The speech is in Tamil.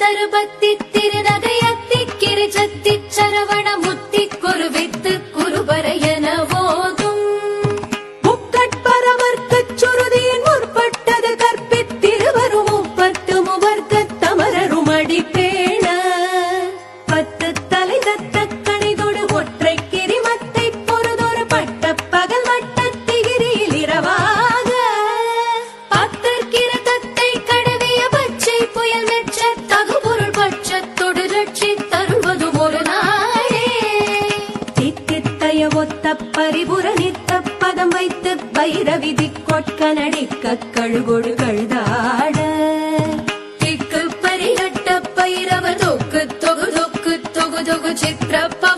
தருபத்தி திருநகையத்தி கிரிஜத்தி சரவண முத்தி குருவித்து குருபரையன போதும் முக்கட்பரமர்க்கச் சுருதியின் முற்பட்டது கற்பித்திருவரும் முப்பத்து முவர்க்க தமரரும் அடிப்பேண பத்து தலை தத்த கணிதொடு ஒற்றை கிரிமத்தை பொறுதொரு பட்ட பகல் வட்டத்திகிரியில் இரவாக பத்தற்கிற தத்தை கடவிய பச்சை புயல் மெச்ச தகுபொருள் பட்சத்தொடு ரட்சி தருவதும் ஒரு நாளே தித்தித்தய ஒத்த பரிபுர நித்த பதம் வைத்து பைரவிதி கொட்க நடிக்க கழுகொடு கழுதாட திக்கு பரிகட்ட பைரவ தொக்கு தொகு தொகு தொகு தொகு சித்திரப்பா